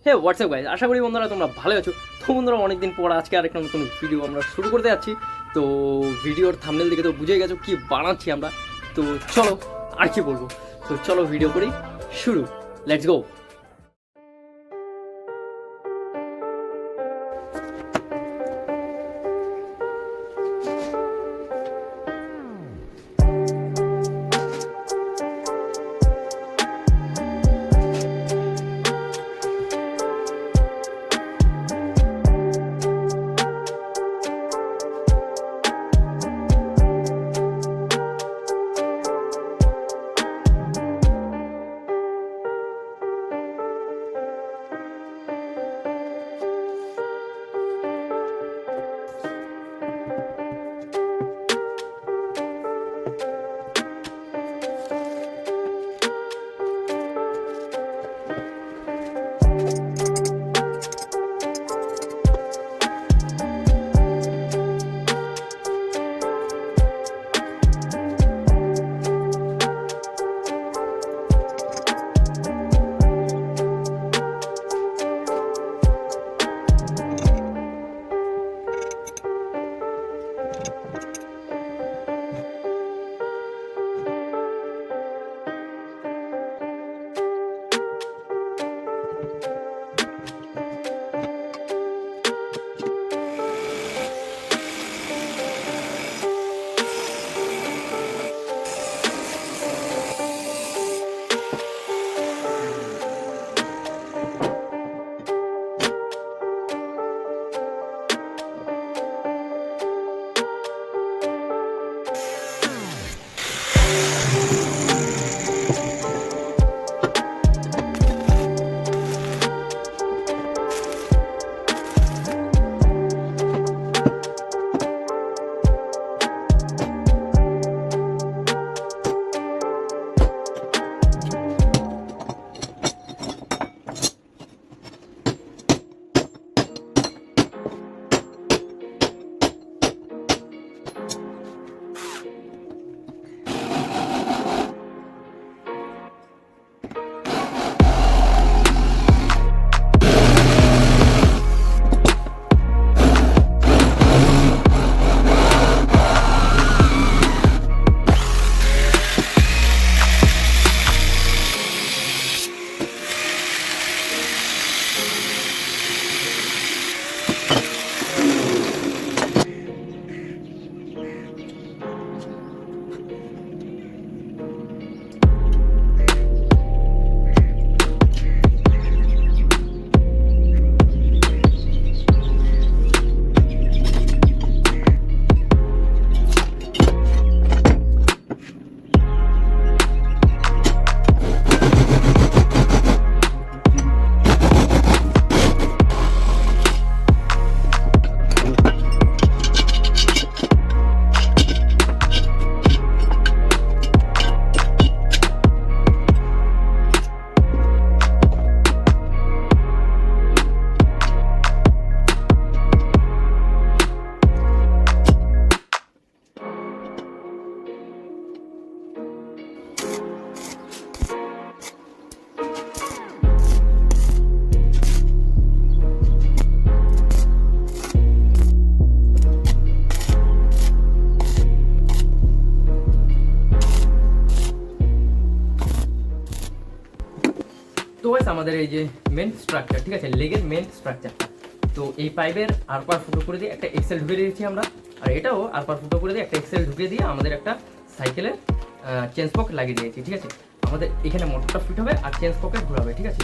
হে WhatsApp guys, আশা করি বন্ধুরা তোমরা ভালো আছো। তো বন্ধুরা অনেকদিন পর আজকে আরেকটা নতুন ভিডিও আমরা শুরু করতে যাচ্ছি। তো ভিডিওর থাম্বনেল দেখে তো বুঝে গেছো কি বানাচ্ছি আমরা। তো চলো আর কি বলবো, তো চলো ভিডিও করি শুরু, লেটস গো। তো গাইস আমাদের এই যে মেন স্ট্রাকচার, ঠিক আছে, লেগের মেন স্ট্রাকচার। তো এই পাইপের আরপার ফুটো করে দিয়ে একটা এক্সেল ঢুকে দিয়েছি আমরা, আর এটাও আরপার ফুটো করে দিয়ে একটা এক্সেল ঢুকে দিয়ে আমাদের একটা সাইকেলের চেঞ্জ পকেট লাগিয়ে দিয়েছি, ঠিক আছে। আমাদের এখানে মোটরটা ফিট হবে আর চেঞ্জ পকেট ঘোরাবে, ঠিক আছে।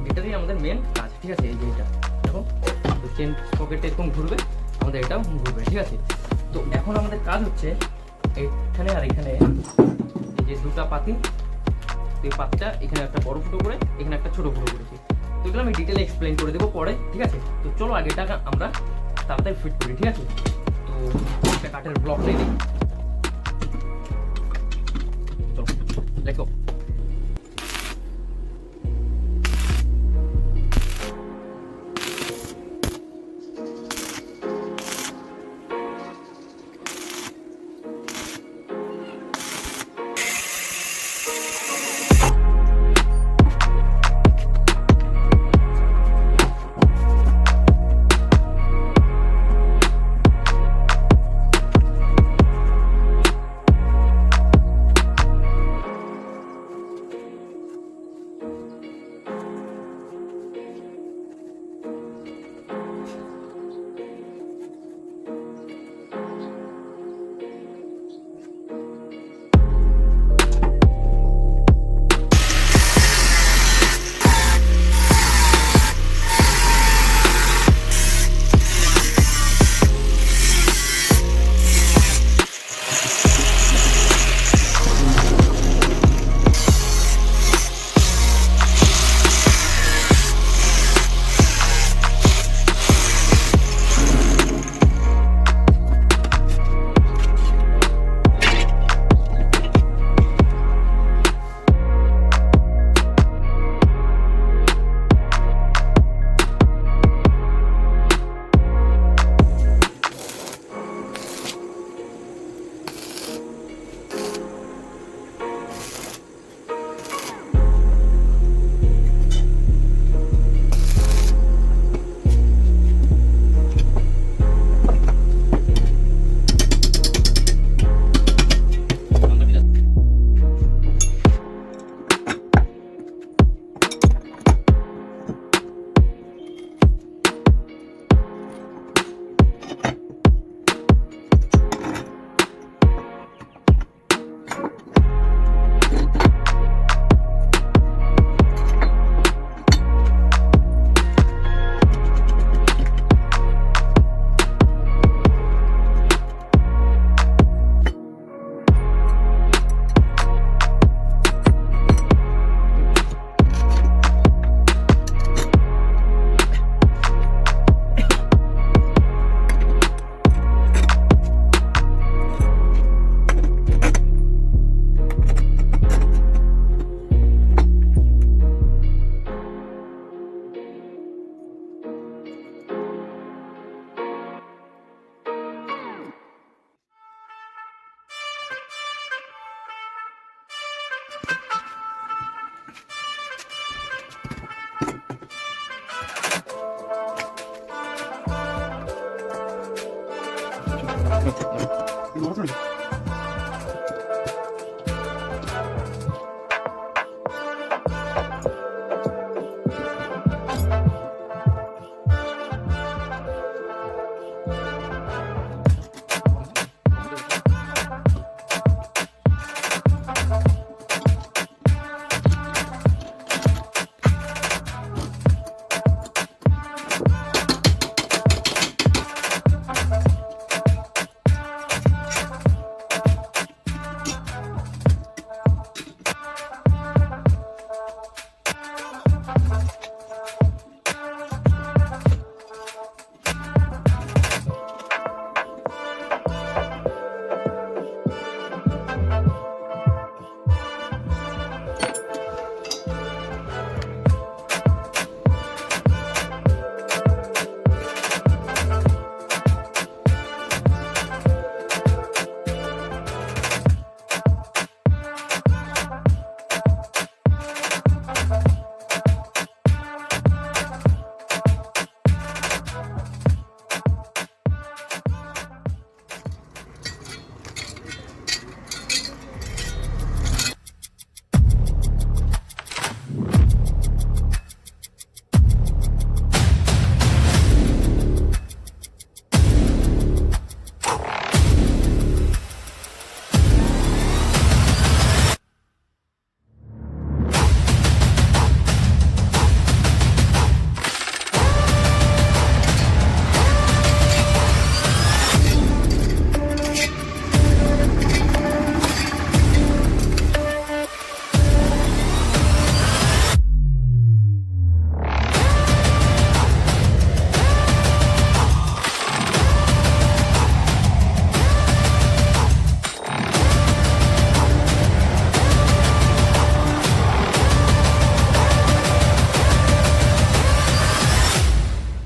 এটাই আমাদের মেন কাজ, ঠিক আছে। এই যে এটা দেখো, তো চেঞ্জ পকেটটা এরকম ঘুরবে, আমাদের এটাও ঘুরবে, ঠিক আছে। তো এখন আমাদের কাজ হচ্ছে এখানে আর এখানে এই যে দুটা পাতি, তো এই পাতিটা এখানে একটা বড় ফুটো করে এখানে একটা ছোট ফুটো করেছি। তো এগুলো আমি ডিটেলে এক্সপ্লেন করে দেবো পরে, ঠিক আছে। তো চলো আগে এটা আমরা তাড়াতাড়ি ফিট করি, ঠিক আছে। তো একটা কাঠের ব্লক নিয়ে দিই, চলো লেখো।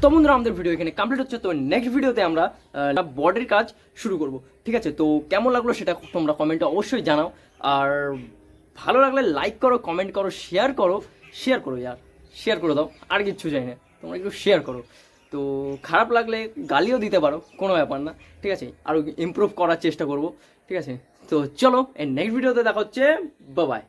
তো বন্ধুরা আমাদের ভিডিও এখানে কমপ্লিট হচ্ছে। তো নেক্সট ভিডিওতে আমরা বডির কাজ শুরু করব, ঠিক আছে? তো কেমন লাগলো সেটা তোমরা কমেন্টে অবশ্যই জানাও, আর ভালো লাগলে লাইক করো, কমেন্ট করো, শেয়ার করো ইয়ার, শেয়ার করে দাও, আর কিচ্ছু চাই না, তোমরা একটু শেয়ার করো। তো খারাপ লাগলে গালিও দিতে পারো, কোনো ব্যাপার না, ঠিক আছে? আরও ইমপ্রুভ করার চেষ্টা করব, ঠিক আছে? তো চলো এই নেক্সট ভিডিওতে দেখা হচ্ছে, বাই বাই।